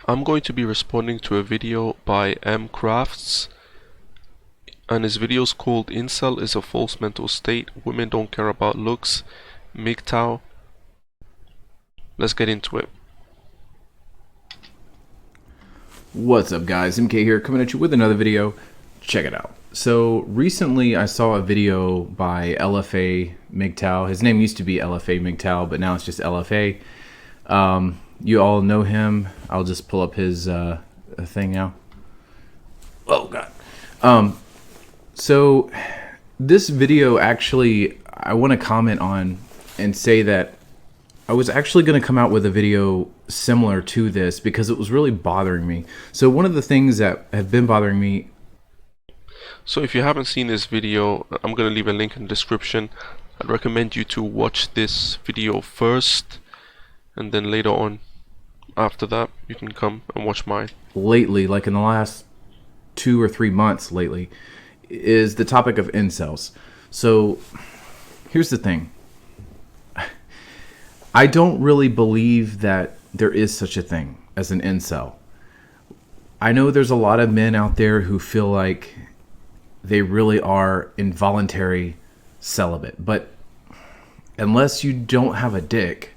I'm going to be responding to a video by M Krafts, and his video is called Incel is a false mental state. Women don't care about looks. MGTOW. Let's get into it. What's up guys, MK here coming at you with another video. Check it out. So recently I saw a video by LFA MGTOW. His name used to be LFA MGTOW, but now it's just LFA. You all know him. I'll just pull up his thing now. Oh god. So this video actually I want to comment on and say that I was actually going to come out with a video similar to this because it was really bothering me. So one of the things that have been bothering me. So if you haven't seen this video, I'm going to leave a link in the description. I'd recommend you to watch this video first, and then later on, after that, you can come and watch mine. Lately, like in the last 2 or 3 months lately, is the topic of incels. So here's the thing. I don't really believe that there is such a thing as an incel. I know there's a lot of men out there who feel like they really are involuntary celibate, but unless you don't have a dick,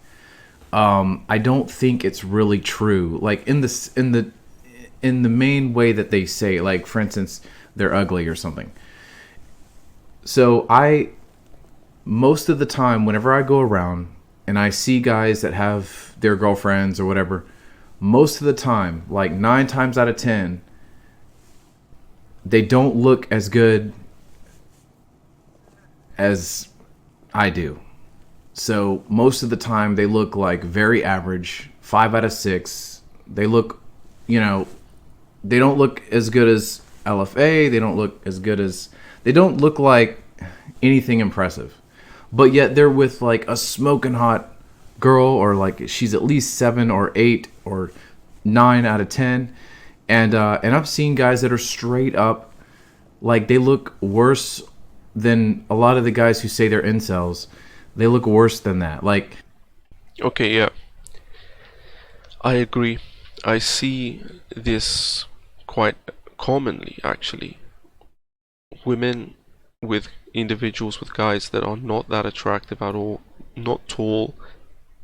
I don't think it's really true. Like in the main way that they say, like for instance, they're ugly or something. So most of the time, whenever I go around and I see guys that have their girlfriends or whatever, most of the time, like 9 times out of 10, they don't look as good as I do. So most of the time they look like very average, 5 out of 6. They look, they don't look as good as LFA. They don't look like anything impressive. But yet they're with like a smoking hot girl, or like she's at least 7 or 8 or 9 out of 10. And I've seen guys that are straight up, like they look worse than a lot of the guys who say they're incels. They look worse than that. Like, okay, yeah, I agree. I see this quite commonly, actually. Women with individuals with guys that are not that attractive at all, not tall,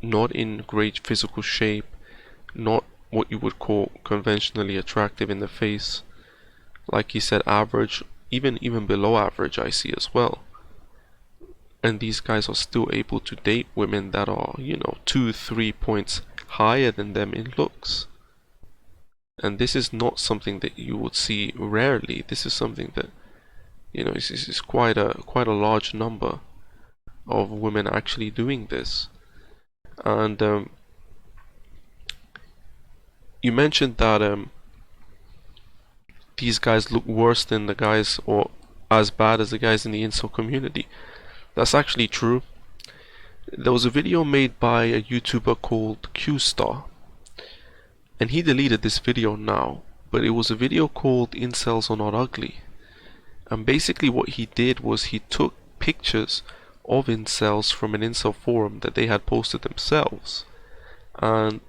not in great physical shape, not what you would call conventionally attractive in the face. Like he said, average, even below average, I see as well. And these guys are still able to date women that are, 2-3 points higher than them in looks. And this is not something that you would see rarely. This is something that, is quite a large number of women actually doing this. And you mentioned that these guys look worse than the guys, or as bad as the guys in the incel community. That's actually true. There was a video made by a YouTuber called Q-Star, and he deleted this video now, but it was a video called Incels Are Not Ugly. And basically what he did was he took pictures of incels from an incel forum that they had posted themselves, and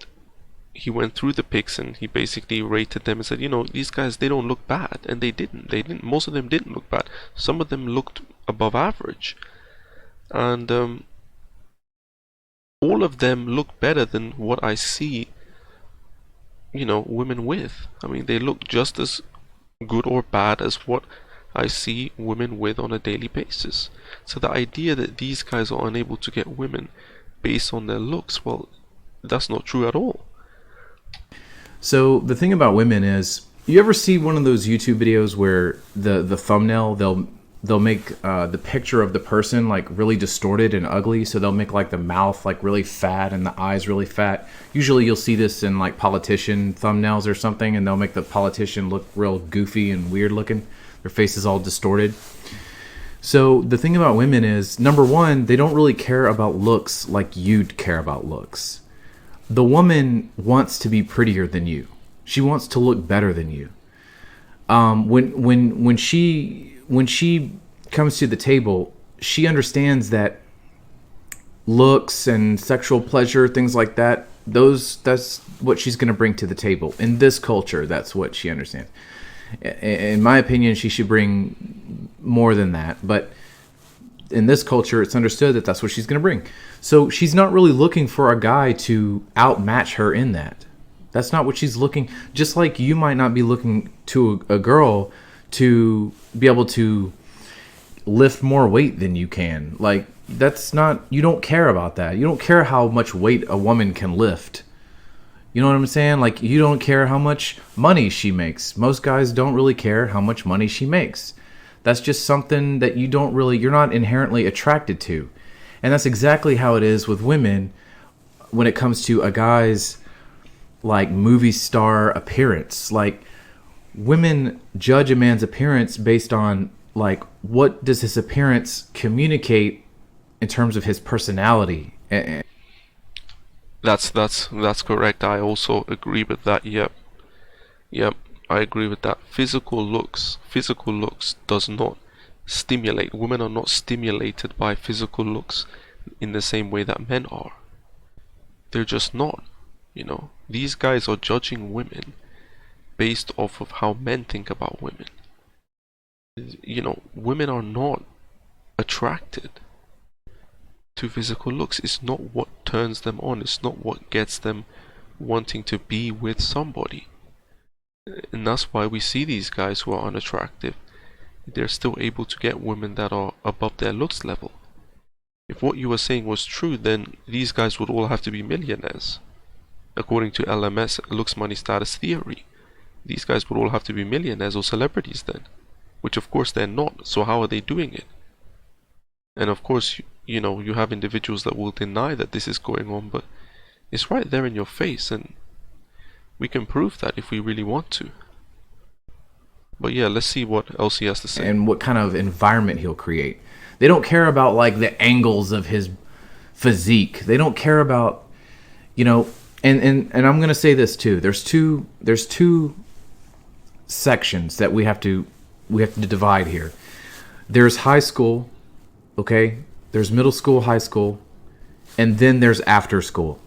he went through the pics and he basically rated them and said, these guys, they don't look bad. And they didn't. Most of them didn't look bad. Some of them looked above average. And all of them look better than what I see, women with. I mean, they look just as good or bad as what I see women with on a daily basis. So the idea that these guys are unable to get women based on their looks, well, that's not true at all. So the thing about women is, you ever see one of those YouTube videos where the thumbnail, they'll make the picture of the person like really distorted and ugly. So they'll make like the mouth like really fat and the eyes really fat. Usually you'll see this in like politician thumbnails or something, and they'll make the politician look real goofy and weird looking. Their face is all distorted. So the thing about women is, number one, they don't really care about looks like you'd care about looks. The woman wants to be prettier than you. She wants to look better than you. When she comes to the table, she understands that looks and sexual pleasure, things like that, That's what she's going to bring to the table in this culture. That's what she understands. In my opinion, she should bring more than that, but in this culture, it's understood that that's what she's going to bring. So she's not really looking for a guy to outmatch her in that. That's not what she's looking. Just like you might not be looking to a girl to be able to lift more weight than you can. Like, that's not, you don't care about that. You don't care how much weight a woman can lift. You know what I'm saying? Like, you don't care how much money she makes. Most guys don't really care how much money she makes. That's just something that you're not inherently attracted to. And that's exactly how it is with women when it comes to a guy's like movie star appearance. Like, women judge a man's appearance based on like, what does his appearance communicate in terms of his personality. That's correct. I also agree with that. Yep, I agree with that. Physical looks does not stimulate. Women are not stimulated by physical looks in the same way that men are. They're just not. These guys are judging women based off of how men think about women. Women are not attracted to physical looks. It's not what turns them on. It's not what gets them wanting to be with somebody. And that's why we see these guys who are unattractive. They're still able to get women that are above their looks level. If what you were saying was true, then these guys would all have to be millionaires. According to LMS, looks, money, status theory, these guys would all have to be millionaires or celebrities then. Which of course they're not, so how are they doing it? And of course, you have individuals that will deny that this is going on, but it's right there in your face, and we can prove that if we really want to. But yeah, let's see what else he has to say. And what kind of environment he'll create. They don't care about like the angles of his physique. They don't care about, and I'm gonna say this too. There's two sections that we have to divide here. There's high school, okay? There's middle school, high school, and then there's after school.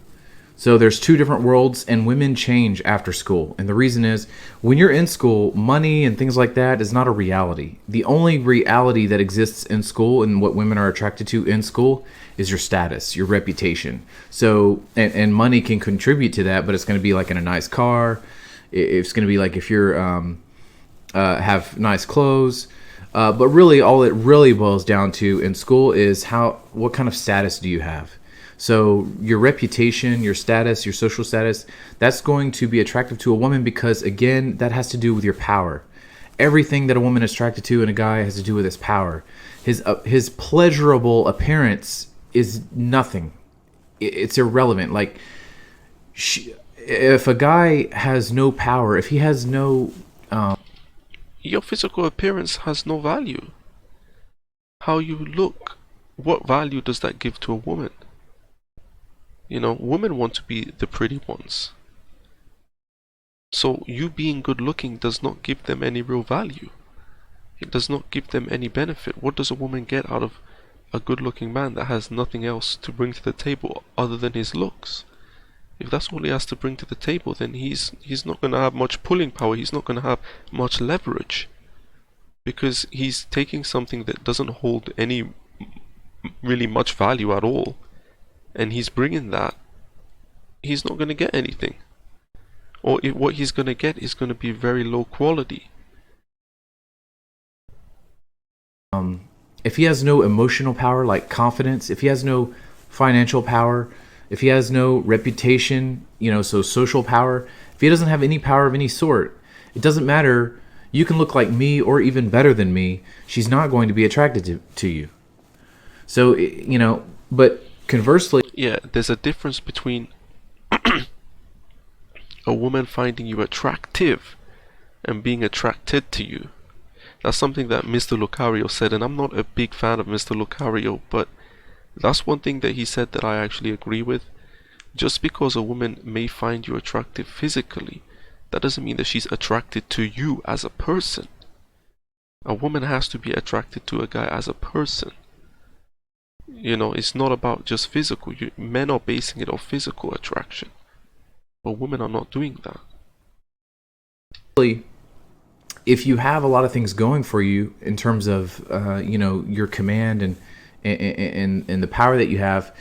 So there's two different worlds, and women change after school. And the reason is, when you're in school, money and things like that is not a reality. The only reality that exists in school and what women are attracted to in school is your status, your reputation. So, and money can contribute to that, but it's going to be like in a nice car. It's going to be like if you're have nice clothes. But really, all it really boils down to in school is what kind of status do you have? So your reputation, your status, your social status, that's going to be attractive to a woman because, again, that has to do with your power. Everything that a woman is attracted to in a guy has to do with his power. His pleasurable appearance is nothing. It's irrelevant. Like, if a guy has no power, if he has no... Your physical appearance has no value. How you look, what value does that give to a woman? Women want to be the pretty ones. So you being good looking does not give them any real value. It does not give them any benefit. What does a woman get out of a good looking man that has nothing else to bring to the table other than his looks? If that's all he has to bring to the table, then he's not going to have much pulling power. He's not going to have much leverage. Because he's taking something that doesn't hold any really much value at all, and he's bringing that. He's not going to get anything, or what he's going to get is going to be very low quality. If he has no emotional power, like confidence, if he has no financial power, if he has no reputation, so social power, if he doesn't have any power of any sort, it doesn't matter. You can look like me or even better than me. She's not going to be attracted to you. So, but conversely... Yeah, there's a difference between a woman finding you attractive and being attracted to you. That's something that Mr. Lucario said, and I'm not a big fan of Mr. Lucario, but that's one thing that he said that I actually agree with. Just because a woman may find you attractive physically, that doesn't mean that she's attracted to you as a person. A woman has to be attracted to a guy as a person. It's not about just physical. Men are basing it off physical attraction. But women are not doing that. If you have a lot of things going for you in terms of your command and the power that you have,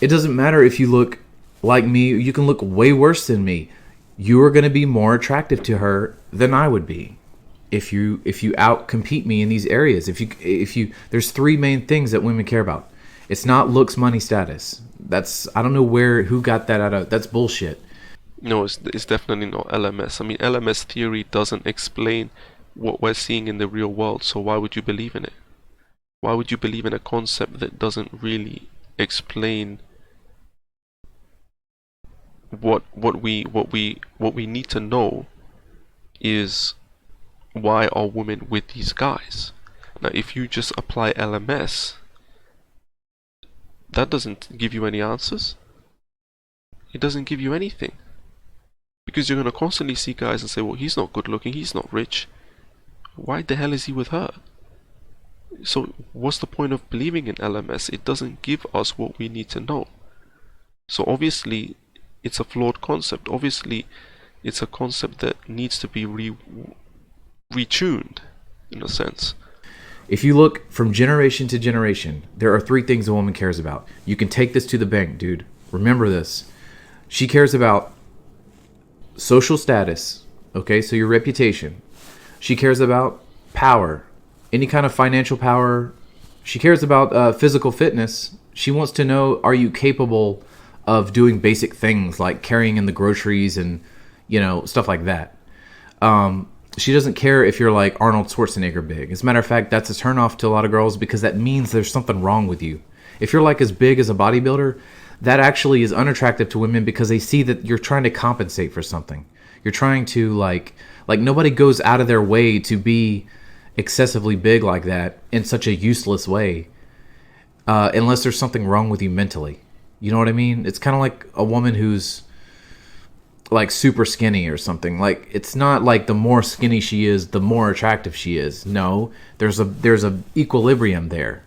it doesn't matter if you look like me. You can look way worse than me. You are going to be more attractive to her than I would be if you out compete me in these areas. If you there's three main things that women care about. It's not looks, money, status. I don't know who got that out of. That's bullshit. No, it's definitely not LMS. I mean, LMS theory doesn't explain what we're seeing in the real world, so why would you believe in it? Why would you believe in a concept that doesn't really explain what we need to know is why are women with these guys? Now, if you just apply LMS, that doesn't give you any answers. It doesn't give you anything. Because you're going to constantly see guys and say, well, he's not good looking, he's not rich. Why the hell is he with her? So what's the point of believing in LMS? It doesn't give us what we need to know. So obviously, it's a flawed concept. Obviously, it's a concept that needs to be retuned, in a sense. If you look from generation to generation, there are three things a woman cares about. You can take this to the bank, dude. Remember this. She cares about social status, okay, so your reputation. She cares about power, any kind of financial power. She cares about physical fitness. She wants to know, are you capable of doing basic things like carrying in the groceries and stuff like that. She doesn't care if you're like Arnold Schwarzenegger big. As a matter of fact, that's a turnoff to a lot of girls because that means there's something wrong with you. If you're like as big as a bodybuilder, that actually is unattractive to women because they see that you're trying to compensate for something. You're trying to like nobody goes out of their way to be excessively big like that in such a useless way, unless there's something wrong with you mentally. You know what I mean? It's kind of like a woman who's like super skinny or something. Like, it's not like the more skinny she is, the more attractive she is. No, there's a equilibrium there.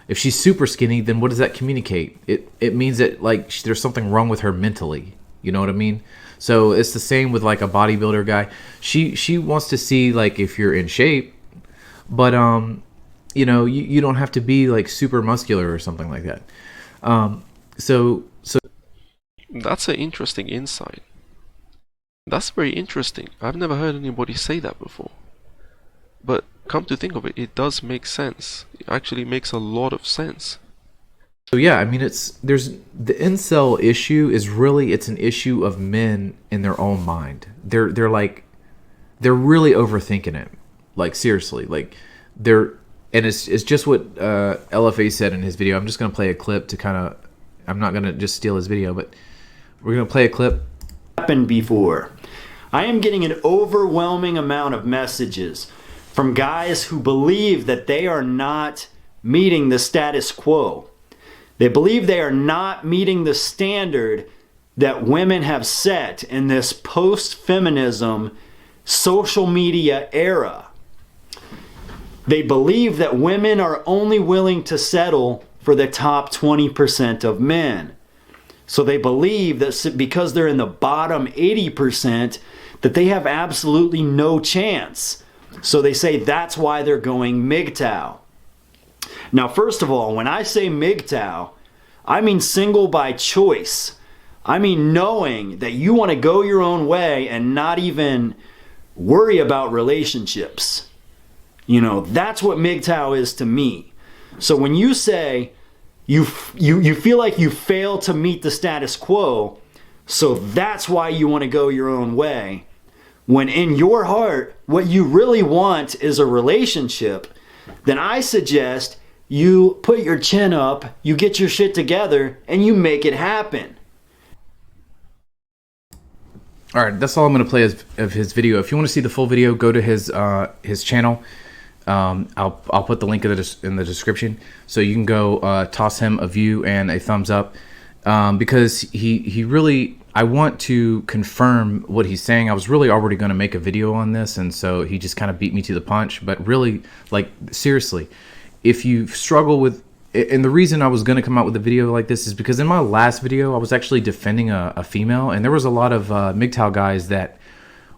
If she's super skinny, then what does that communicate? It means that like there's something wrong with her mentally. You know what I mean? So it's the same with like a bodybuilder guy. She wants to see like if you're in shape, but you don't have to be like super muscular or something like that. So that's an interesting insight. That's very interesting. I've never heard anybody say that before. But come to think of it, it does make sense. It actually makes a lot of sense. So yeah, I mean, there's the incel issue is really, it's an issue of men in their own mind. They're really overthinking it. Like, seriously, like and it's just what LFA said in his video. I'm just gonna play a clip to kind of, I'm not gonna just steal his video, but we're gonna play a clip. Happened before. I am getting an overwhelming amount of messages from guys who believe that they are not meeting the status quo. They believe they are not meeting the standard that women have set in this post-feminism social media era. They believe that women are only willing to settle for the top 20% of men. So they believe that because they're in the bottom 80%, that they have absolutely no chance. So they say that's why they're going MGTOW. Now, first of all, when I say MGTOW, I mean single by choice. I mean knowing that you want to go your own way and not even worry about relationships. That's what MGTOW is to me. So when you say you feel like you fail to meet the status quo, so that's why you want to go your own way, when in your heart what you really want is a relationship, then I suggest you put your chin up, you get your shit together, and you make it happen. All right, that's all I'm going to play of his video. If you want to see the full video, go to his channel. I'll put the link in the description, so you can go toss him a view and a thumbs up, because he really, I want to confirm what he's saying. I was really already going to make a video on this, and so he just kind of beat me to the punch. But really, like, seriously, if you struggle with and the reason I was going to come out with a video like this is because in my last video I was actually defending a female, and there was a lot of MGTOW guys that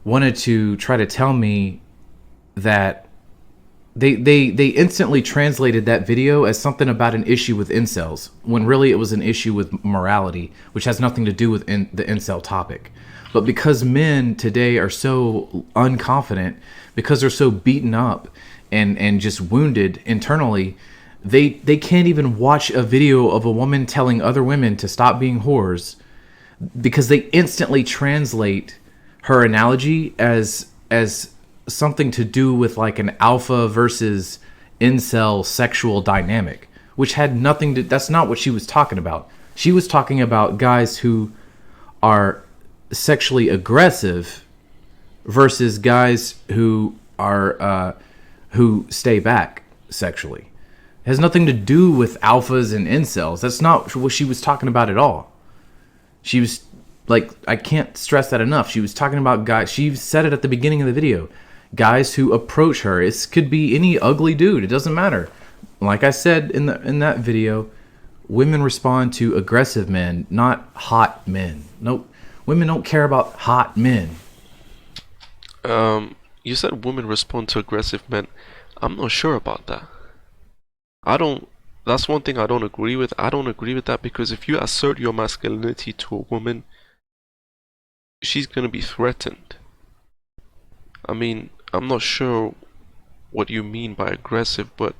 wanted to try to tell me that they instantly translated that video as something about an issue with incels, when really it was an issue with morality, which has nothing to do with the incel topic. But because men today are so unconfident, because they're so beaten up and just wounded internally, they can't even watch a video of a woman telling other women to stop being whores, because they instantly translate her analogy as something to do with like an alpha versus incel sexual dynamic, which had nothing to, that's not what she was talking about. She was talking about guys who are sexually aggressive versus guys who are who stay back sexually. It has nothing to do with alphas and incels. That's not what she was talking about at all. She was like, I can't stress that enough. She was talking about guys. She said it at the beginning of the video. Guys who approach her. It could be any ugly dude. It doesn't matter. Like I said in that video, women respond to aggressive men, not hot men. Nope. Women don't care about hot men. You said women respond to aggressive men. I'm not sure about that. That's one thing I don't agree with. I don't agree with that, because if you assert your masculinity to a woman, she's gonna be threatened. I mean, I'm not sure what you mean by aggressive, but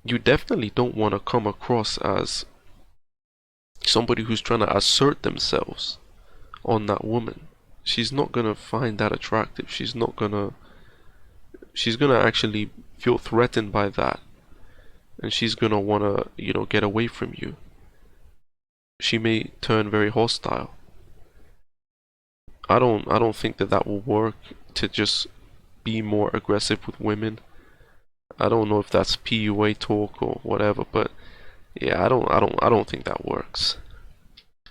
you definitely don't want to come across as somebody who's trying to assert themselves on that woman. She's not gonna find that attractive. She's gonna actually feel threatened by that, and she's gonna wanna, get away from you. She may turn very hostile. I don't think that will work, to just be more aggressive with women. I don't know if that's PUA talk or whatever, but yeah, I don't think that works.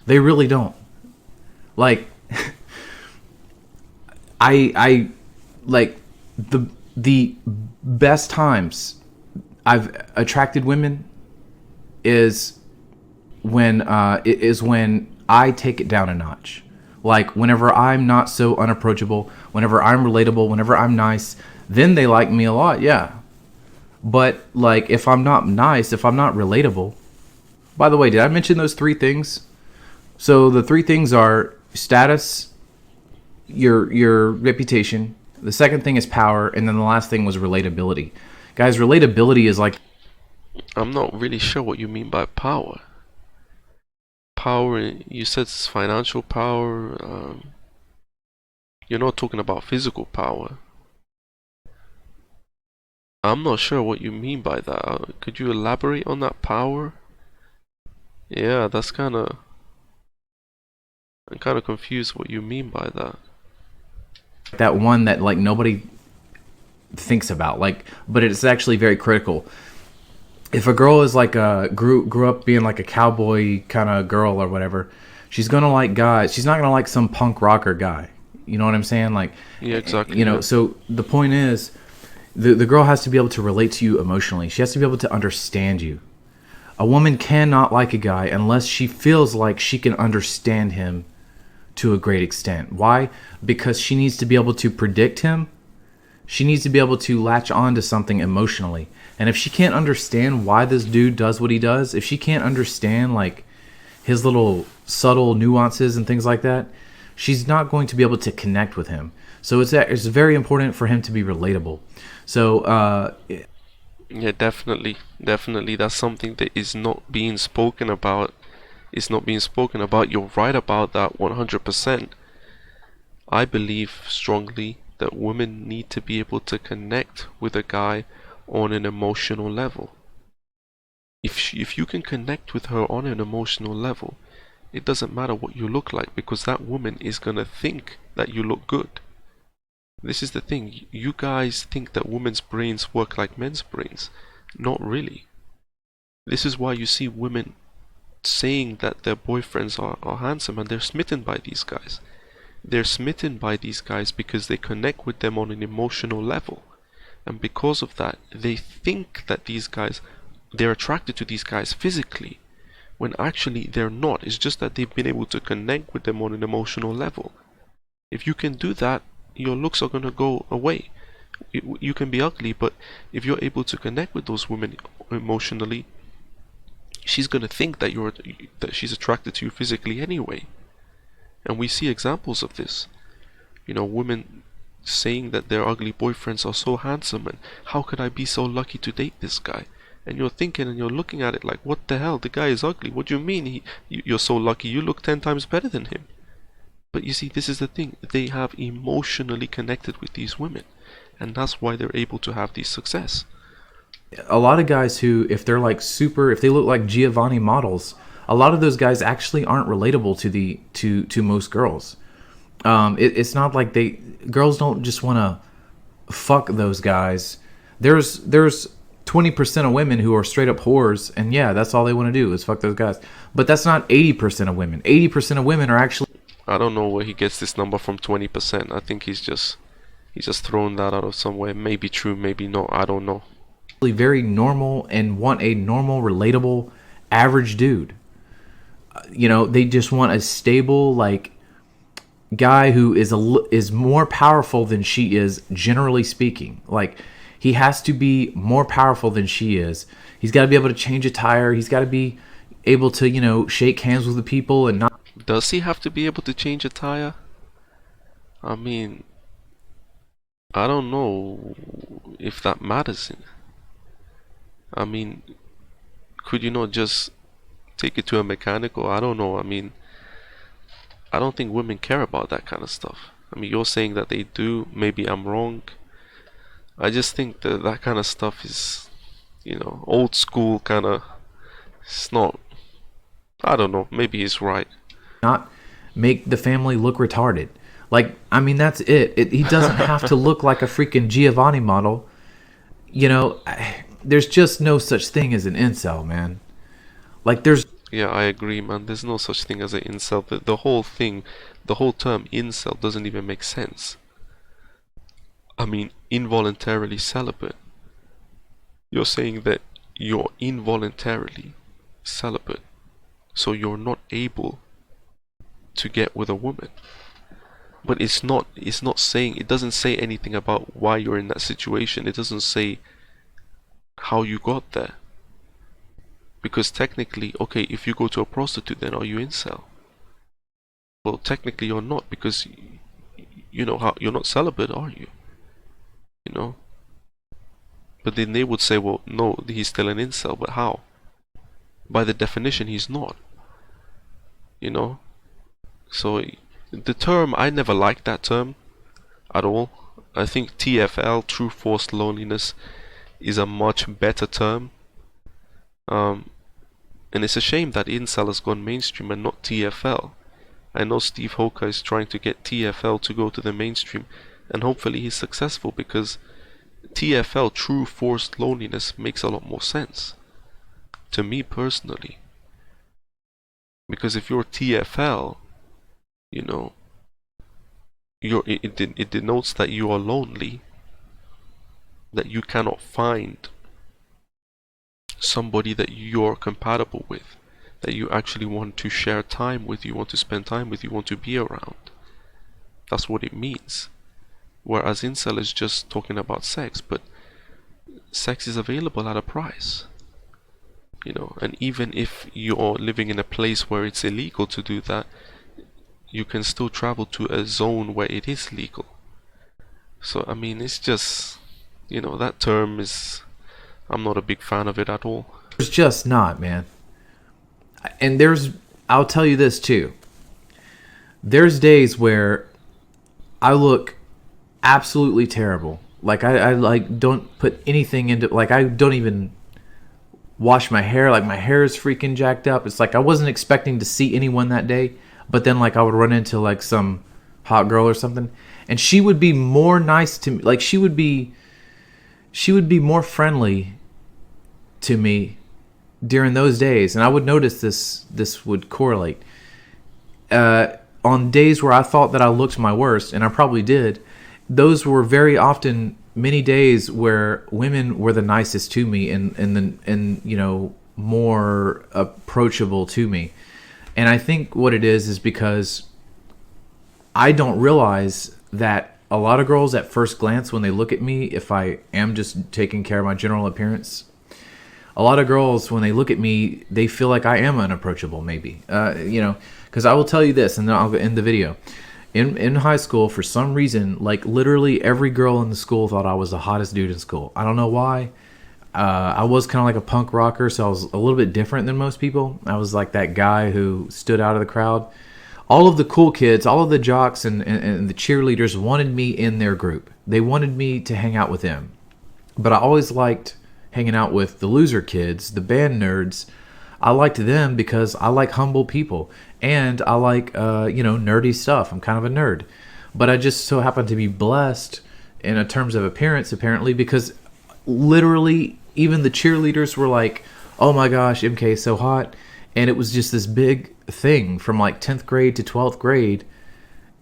They really don't. Like, I like the best times I've attracted women is when I take it down a notch. Like, whenever I'm not so unapproachable, whenever I'm relatable, whenever I'm nice, then they like me a lot, yeah. But, like, if I'm not nice, if I'm not relatable... By the way, did I mention those 3 things? So, the 3 things are status, your reputation, the second thing is power, and then the last thing was relatability. Guys, relatability is like... I'm not really sure what you mean by power. Power, you said it's financial power. You're not talking about physical power. I'm not sure what you mean by that. Could you elaborate on that power? Yeah, that's I'm kind of confused what you mean by that. That one that like nobody thinks about, like, but it's actually very critical. If a girl is like grew up being like a cowboy kind of girl or whatever, she's gonna like guys. She's not gonna like some punk rocker guy. You know what I'm saying? Like, yeah, exactly. So the point is, the girl has to be able to relate to you emotionally. She has to be able to understand you. A woman cannot like a guy unless she feels like she can understand him to a great extent. Why? Because she needs to be able to predict him. She needs to be able to latch on to something emotionally. And if she can't understand why this dude does what he does, if she can't understand like his little subtle nuances and things like that, she's not going to be able to connect with him. So it's very important for him to be relatable. So yeah, definitely. That's something that is not being spoken about. It's not being spoken about. You're right about that 100%. I believe strongly that women need to be able to connect with a guy on an emotional level. If you can connect with her on an emotional level, it doesn't matter what you look like, because that woman is gonna think that you look good. This is the thing. You guys think that women's brains work like men's brains. Not really. This is why you see women saying that their boyfriends are handsome, and they're smitten by these guys. They're smitten by these guys because they connect with them on an emotional level. And because of that, they think that these guys they're attracted to these guys physically when actually they're not. It's just that they've been able to connect with them on an emotional level. If you can do that, your looks are gonna go away. You can be ugly, but if you're able to connect with those women emotionally, she's gonna think that she's attracted to you physically anyway. And we see examples of this. You know, women saying that their ugly boyfriends are so handsome, and how could I be so lucky to date this guy? And you're thinking and you're looking at it like, what the hell? The guy is ugly. What do you mean you're so lucky? You look 10 times better than him. But you see, this is the thing. They have emotionally connected with these women, and that's why they're able to have this success. A lot of guys who, if they're like if they look like Giovanni models, a lot of those guys actually aren't relatable to most girls. It's not like girls don't just want to fuck those guys. There's 20% of women who are straight up whores, and yeah, that's all they want to do is fuck those guys. But that's not 80% of women. 80% of women are actually... I don't know where he gets this number from, 20%. I think he's just thrown that out of somewhere. Maybe true, maybe not. I don't know. Very normal and want a normal, relatable, average dude. You know, they just want a stable, like, guy who is more powerful than she is, generally speaking. Like, he has to be more powerful than she is. He's got to be able to change a tire. He's got to be able to, you know, shake hands with the people and not... Does he have to be able to change a tire? I mean, I don't know if that matters. I mean, could you not just take it to a mechanic? Or I don't know. I mean, I don't think women care about that kind of stuff. I mean, you're saying that they do. Maybe I'm wrong. I just think that that kind of stuff is, you know, old school kind of. It's not. I don't know. Maybe he's right. Not make the family look retarded. Like, I mean, that's it. He doesn't have to look like a freaking Giovanni model. You know, there's just no such thing as an incel, man. Like, there's... Yeah, I agree, man. There's no such thing as an incel. The whole thing, the whole term incel doesn't even make sense. I mean, involuntarily celibate. You're saying that you're involuntarily celibate, so you're not able to get with a woman. But it's not saying, it doesn't say anything about why you're in that situation. It doesn't say how you got there. Because technically, okay, if you go to a prostitute, then are you incel? Well, technically you're not, because you know how you're not celibate, are you? You know? But then they would say, well, no, he's still an incel, but how? By the definition, he's not. You know? So the term, I never liked that term at all. I think TFL, true forced loneliness, is a much better term. And it's a shame that incel has gone mainstream and not TFL. I know Steve Hoka is trying to get TFL to go to the mainstream, and hopefully he's successful, because TFL, true forced loneliness, makes a lot more sense to me personally. Because if you're TFL, you know, it denotes that you are lonely, that you cannot find somebody that you're compatible with, that you actually want to share time with, you want to spend time with, you want to be around. That's what it means. Whereas incel is just talking about sex, but sex is available at a price. You know, and even if you're living in a place where it's illegal to do that, you can still travel to a zone where it is legal. So I mean, it's just, you know, that term is, I'm not a big fan of it at all. It's just not, man. And I'll tell you this too. There's days where I look absolutely terrible. Like I like don't put anything into, like I don't even wash my hair. Like my hair is freaking jacked up. It's like I wasn't expecting to see anyone that day, but then like I would run into like some hot girl or something, and she would be more nice to me. Like she would be more friendly to me during those days, and I would notice this would correlate. On days where I thought that I looked my worst, and I probably did, those were very often many days where women were the nicest to me and more approachable to me. And I think what it is because I don't realize that a lot of girls at first glance, when they look at me, if I am just taking care of my general appearance, a lot of girls, when they look at me, they feel like I am unapproachable, maybe. Because I will tell you this, and then I'll end the video. In high school, for some reason, like literally every girl in the school thought I was the hottest dude in school. I don't know why. I was kind of like a punk rocker, so I was a little bit different than most people. I was like that guy who stood out of the crowd. All of the cool kids, all of the jocks and the cheerleaders wanted me in their group. They wanted me to hang out with them. But I always liked hanging out with the loser kids, the band nerds. I liked them because I like humble people. And I like, nerdy stuff. I'm kind of a nerd. But I just so happen to be blessed in terms of appearance, apparently, because literally even the cheerleaders were like, oh my gosh, MK is so hot. And it was just this big thing from like 10th grade to 12th grade.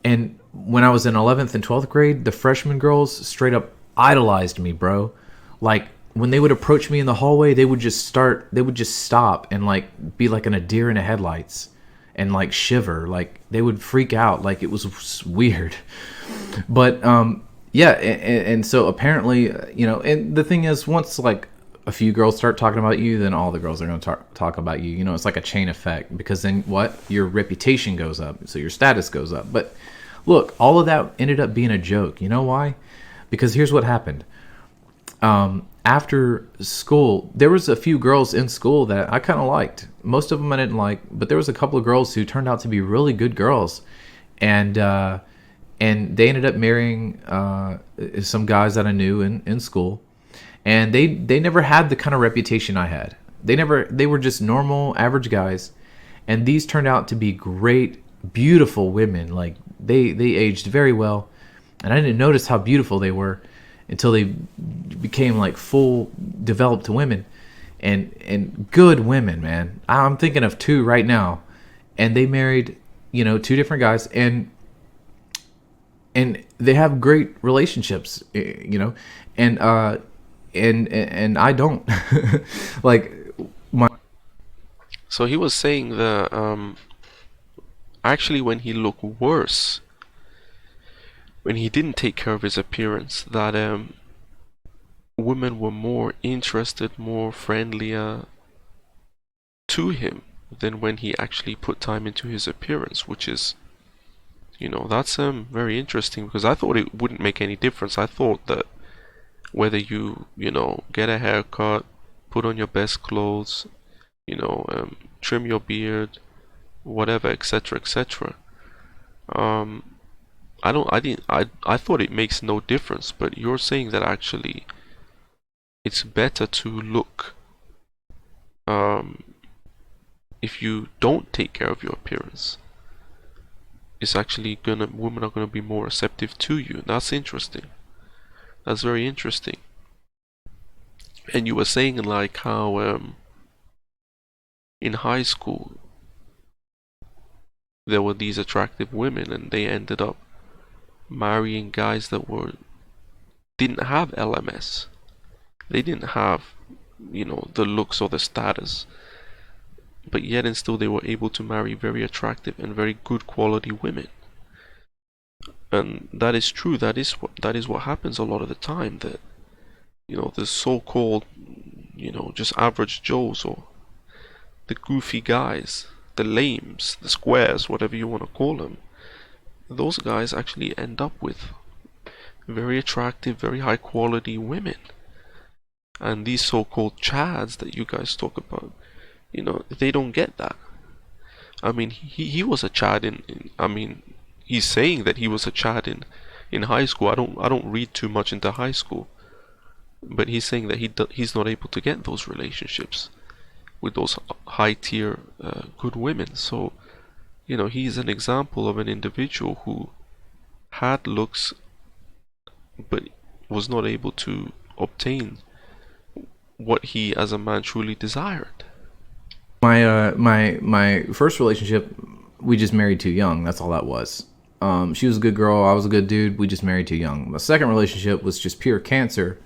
And when I was in 11th and 12th grade, the freshman girls straight up idolized me, bro. Like, when they would approach me in the hallway, they would just stop and like be like in a deer in the headlights and like shiver. Like they would freak out. Like it was weird. But and so apparently, and the thing is, once like a few girls start talking about you, then all the girls are going to talk about you. It's like a chain effect, because then what? Your reputation goes up, so your status goes up. But look, all of that ended up being a joke. You know why? Because here's what happened. After school, there was a few girls in school that I kind of liked. Most of them I didn't like, but there was a couple of girls who turned out to be really good girls, and they ended up marrying some guys that I knew in school, and they never had the kind of reputation I had. They were just normal, average guys, and these turned out to be great, beautiful women. Like they aged very well, and I didn't notice how beautiful they were until they became like full developed women, and good women, man. I'm thinking of two right now, and they married, two different guys, and they have great relationships, and I don't. Like my. So he was saying that actually when he looked worse, when he didn't take care of his appearance, that women were more interested, more friendlier to him than when he actually put time into his appearance, which is, that's very interesting, because I thought it wouldn't make any difference. I thought that whether you, get a haircut, put on your best clothes, trim your beard, whatever, etc., etc. I thought it makes no difference, but you're saying that actually it's better to look, if you don't take care of your appearance, it's actually women are gonna be more receptive to you. That's interesting. That's very interesting. And you were saying like how in high school there were these attractive women, and they ended up marrying guys that didn't have LMS. They didn't have, the looks or the status, but yet and still they were able to marry very attractive and very good quality women. And that is true. That is what happens a lot of the time. That the so-called, just average Joes, or the goofy guys, the lames, the squares, whatever you want to call them, those guys actually end up with very attractive, very high quality women. And these so-called chads that you guys talk about, they don't get that. I mean, he was a chad he's saying that he was a chad in high school. I don't read too much into high school, but he's saying that he's not able to get those relationships with those high tier good women. So he's an example of an individual who had looks but was not able to obtain what he as a man truly desired. My first relationship, we just married too young. That's all that was. She was a good girl. I was a good dude. We just married too young. My second relationship was just pure cancer.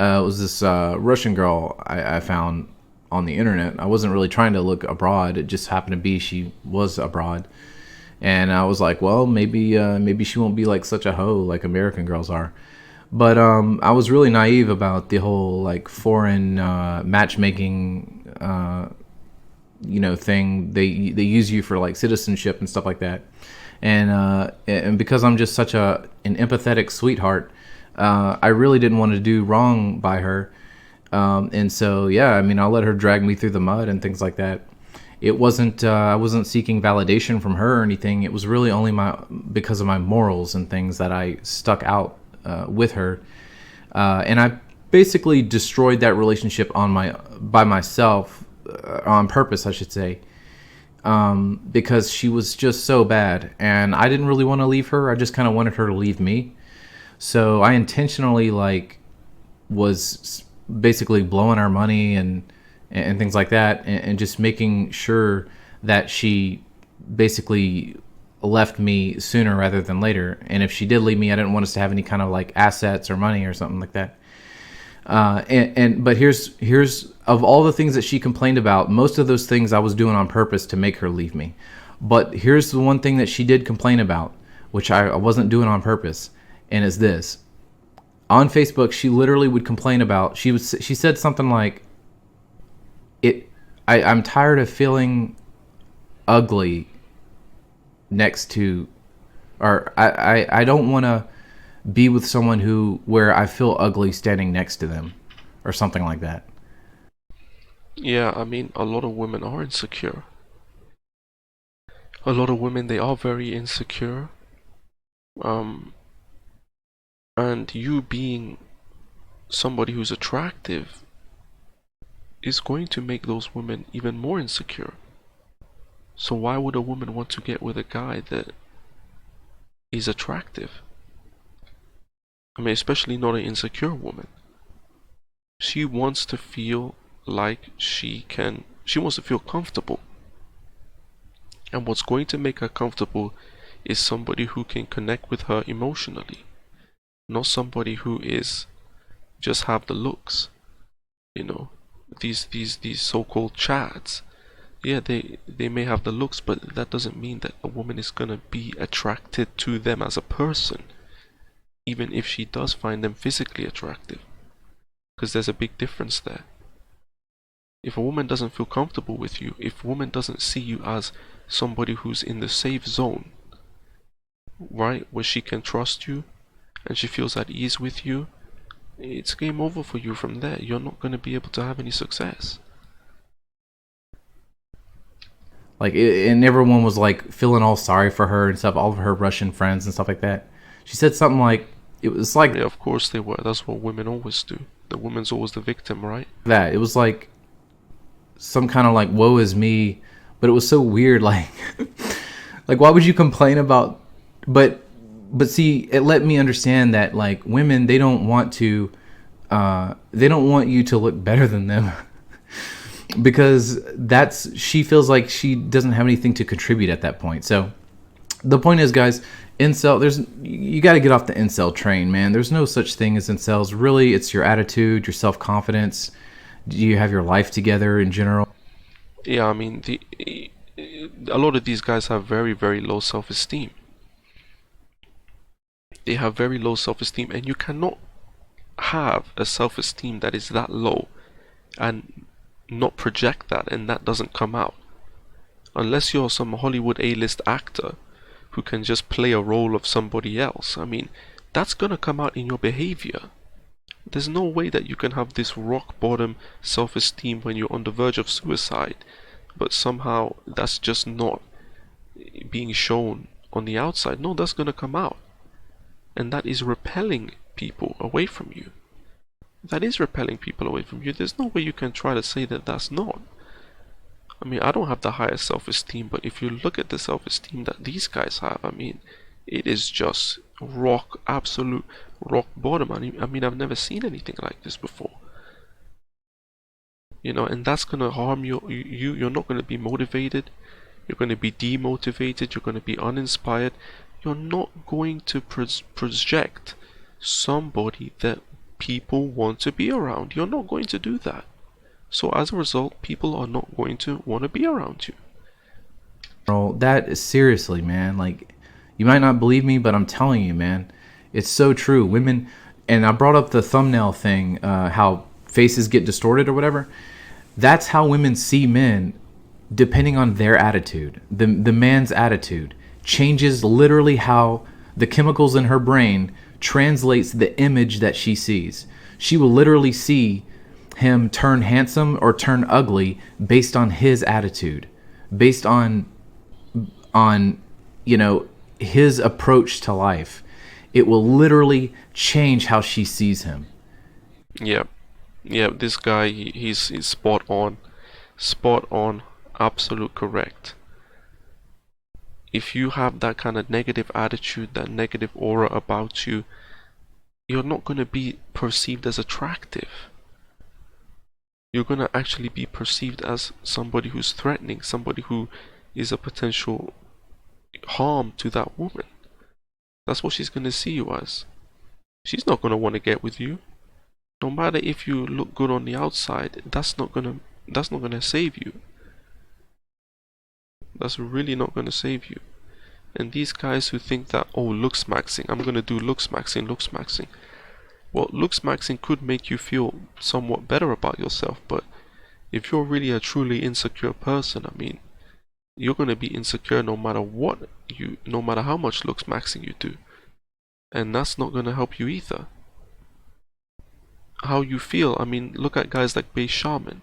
It was this Russian girl I found on the internet. I wasn't really trying to look abroad. It just happened to be she was abroad, and I was like, well, maybe she won't be like such a hoe like American girls are. But I was really naive about the whole like foreign matchmaking, thing. They use you for like citizenship and stuff like that. And because I'm just such an empathetic sweetheart, I really didn't want to do wrong by her. And so, yeah, I mean, I'll let her drag me through the mud and things like that. It wasn't, I wasn't seeking validation from her or anything. It was really only because of my morals and things that I stuck out with her. And I basically destroyed that relationship by myself, on purpose, I should say. Because she was just so bad, and I didn't really want to leave her. I just kind of wanted her to leave me. So I intentionally was basically blowing our money and things like that, and just making sure that she basically left me sooner rather than later. And if she did leave me, I didn't want us to have any kind of like assets or money or something like that. But here's of all the things that she complained about, most of those things I was doing on purpose to make her leave me. But here's the one thing that she did complain about, which I wasn't doing on purpose, and is this. On Facebook, she literally would complain about. She said something like, I'm tired of feeling ugly next to, or I don't want to be with someone where I feel ugly standing next to them, or something like that. Yeah, I mean, a lot of women are insecure. A lot of women, they are very insecure. And you being somebody who's attractive is going to make those women even more insecure. So why would a woman want to get with a guy that is attractive? I mean, especially not an insecure woman. She wants to feel like she wants to feel comfortable. And what's going to make her comfortable is somebody who can connect with her emotionally. Not somebody who is just have the looks. These so-called chads. Yeah, they may have the looks, but that doesn't mean that a woman is gonna be attracted to them as a person, even if she does find them physically attractive, because there's a big difference there. If a woman doesn't feel comfortable with you, if a woman doesn't see you as somebody who's in the safe zone, right, where she can trust you and she feels at ease with you, it's game over for you from there. You're not going to be able to have any success. And everyone was like feeling all sorry for her and stuff, all of her Russian friends and stuff like that. She said something like, it was like, yeah, of course they were. That's what women always do. The woman's always the victim, right? That it was like some kind of like woe is me, but it was so weird. Like why would you complain about? But see, it let me understand that like women, they don't want you to look better than them. Because she feels like she doesn't have anything to contribute at that point. So the point is, guys, you got to get off the incel train, man. There's no such thing as incels. Really, it's your attitude, your self-confidence. Do you have your life together in general? Yeah, I mean, a lot of these guys have very, very low self-esteem. They have very low self-esteem, and you cannot have a self-esteem that is that low and not project that, and that doesn't come out. Unless you're some Hollywood A-list actor who can just play a role of somebody else. I mean, that's gonna come out in your behavior. There's no way that you can have this rock bottom self-esteem when you're on the verge of suicide, but somehow that's just not being shown on the outside. No, that's gonna come out, and that is repelling people away from you. That is repelling people away from you. There's no way you can try to say that that's not. I mean, I don't have the highest self-esteem, but if you look at the self-esteem that these guys have, I mean, it is just absolute rock bottom. I mean, I've never seen anything like this before. And that's gonna harm you. You're not gonna be motivated. You're gonna be demotivated. You're gonna be uninspired. you're not going to project somebody that people want to be around. You're not going to do that. So as a result, people are not going to want to be around you. Bro, that is seriously, man. Like, you might not believe me, but I'm telling you, man, it's so true. Women, and I brought up the thumbnail thing, how faces get distorted or whatever. That's how women see men, depending on their attitude. The man's attitude changes literally how the chemicals in her brain translates the image that she sees. She will literally see him turn handsome or turn ugly based on his attitude, based on his approach to life. It will literally change how she sees him. Yep. This guy, he's spot on, absolute correct. If you have that kind of negative attitude, that negative aura about you, you're not going to be perceived as attractive. You're going to actually be perceived as somebody who's threatening, somebody who is a potential harm to that woman. That's what she's going to see you as. She's not going to want to get with you. No matter if you look good on the outside, that's not going to save you. That's really not going to save you. And these guys who think that, oh, looks maxing, I'm going to do looks maxing. Well, looks maxing could make you feel somewhat better about yourself, but if you're really a truly insecure person, I mean, you're going to be insecure no matter no matter how much looks maxing you do. And that's not going to help you either. How you feel, I mean, look at guys like Base Shaman.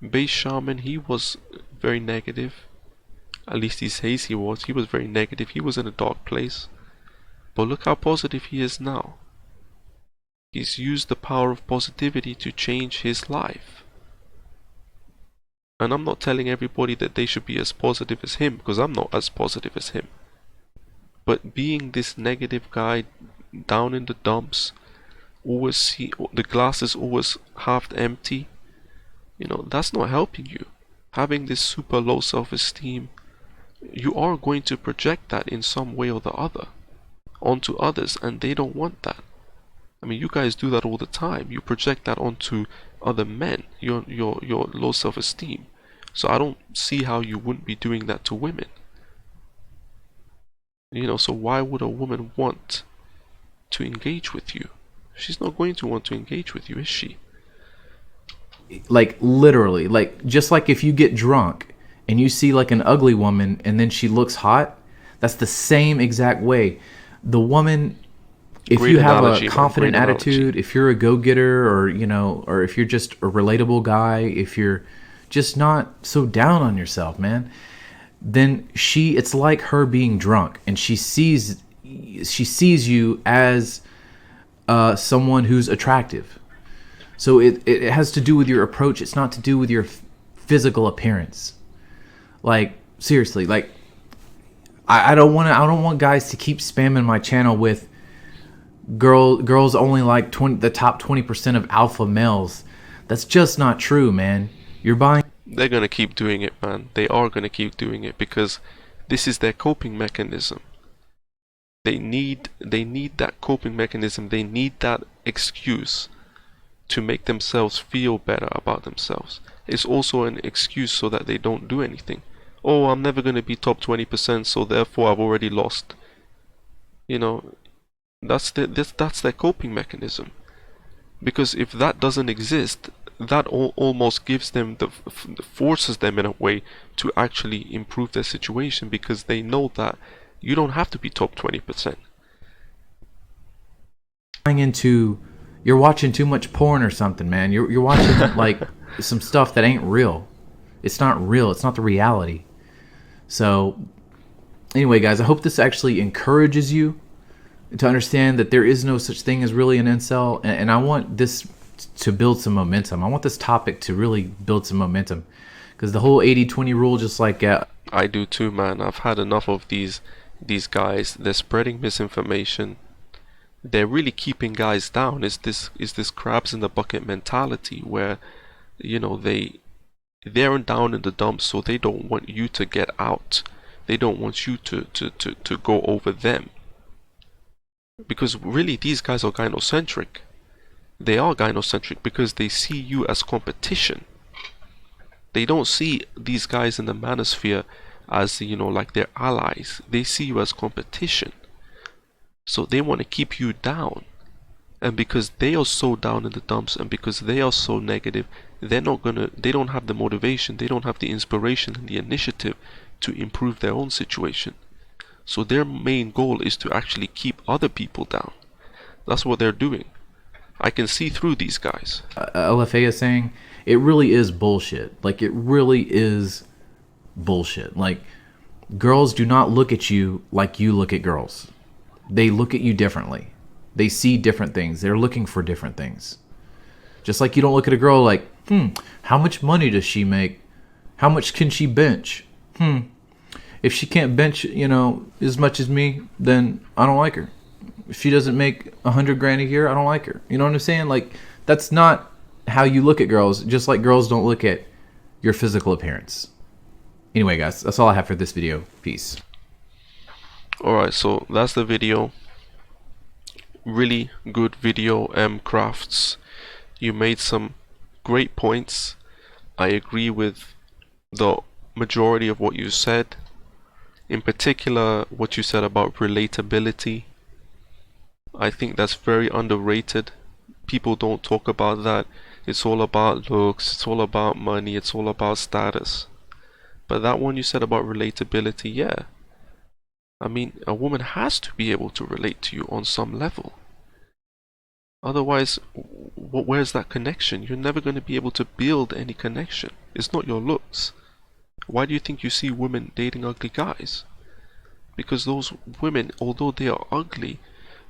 Base Shaman, he was very negative. At least he says he was. He was very negative. He was in a dark place. But look how positive he is now. He's used the power of positivity to change his life. And I'm not telling everybody that they should be as positive as him, because I'm not as positive as him. But being this negative guy down in the dumps, always see the glass is always half empty, that's not helping you. Having this super low self-esteem, you are going to project that in some way or the other onto others, and they don't want that. I mean, you guys do that all the time. You project that onto other men, your low self-esteem. So I don't see how you wouldn't be doing that to women. So why would a woman want to engage with you? She's not going to want to engage with you, is she? Like, literally, like, just like if you get drunk and you see like an ugly woman and then she looks hot, that's the same exact way. The woman, if Great you have analogy, a confident man. Great attitude, analogy. if you're a go-getter, or if you're just a relatable guy, if you're just not so down on yourself, man, then it's like her being drunk, and she sees you as someone who's attractive. So it has to do with your approach. It's not to do with your physical appearance. Like, seriously, like, I don't want guys to keep spamming my channel with girls only like the top 20% of alpha males. That's just not true, man. You're buying. They're gonna keep doing it, man. They are gonna keep doing it because this is their coping mechanism. They need that coping mechanism. They need that excuse to make themselves feel better about themselves. It's also an excuse so that they don't do anything. Oh, I'm never gonna be top 20%, so therefore I've already lost. That's their coping mechanism. Because if that doesn't exist, that almost gives them forces them in a way to actually improve their situation, because they know that you don't have to be top 20%. You're watching too much porn or something, man. You're watching like some stuff that ain't real. It's not real. It's not the reality. So anyway, guys, I hope this actually encourages you to understand that there is no such thing as really an incel, and I want this to build some momentum. I want this topic to really build some momentum, because the whole 80-20 rule, just like I do too, man. I've had enough of these guys. They're spreading misinformation. They're really keeping guys down. Is this crabs in the bucket mentality where they're down in the dumps, so they don't want you to get out. They don't want you to go over them. Because really, these guys are gynocentric. They are gynocentric because they see you as competition. They don't see these guys in the manosphere as, you know, like their allies. They see you as competition. So they want to keep you down. And because they are so down in the dumps, and because they are so negative, they don't have the motivation, they don't have the inspiration and the initiative to improve their own situation. So their main goal is to actually keep other people down. That's what they're doing. I can see through these guys. LFA is saying it really is bullshit. Like, it really is bullshit. Like, girls do not look at you like you look at girls. They look at you differently. They see different things. They're looking for different things. Just like you don't look at a girl like, how much money does she make? How much can she bench? If she can't bench, you know, as much as me, then I don't like her. If she doesn't make 100 grand a year, I don't like her. You know what I'm saying? Like, that's not how you look at girls. Just like girls don't look at your physical appearance. Anyway, guys, that's all I have for this video. Peace. Alright, so that's the video. Really good video, M Krafts. You made some great points. I agree with the majority of what you said. In particular, what you said about relatability. I think that's very underrated. People don't talk about that. It's all about looks, it's all about money, it's all about status. But that one you said about relatability, yeah. I mean, a woman has to be able to relate to you on some level. Otherwise, where's that connection? You're never going to be able to build any connection. It's not your looks. Why do you think you see women dating ugly guys? Because those women, although they are ugly,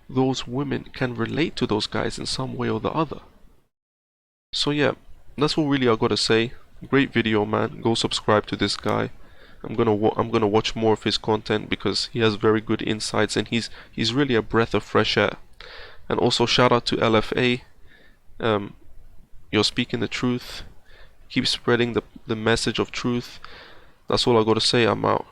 those women can relate to those guys in some way or the other. So yeah, that's what really I gotta say. Great video, man. Go subscribe to this guy. I'm gonna watch more of his content because he has very good insights and he's really a breath of fresh air. And also shout out to LFA. You're speaking the truth. Keep spreading the message of truth. That's all I gotta say. I'm out.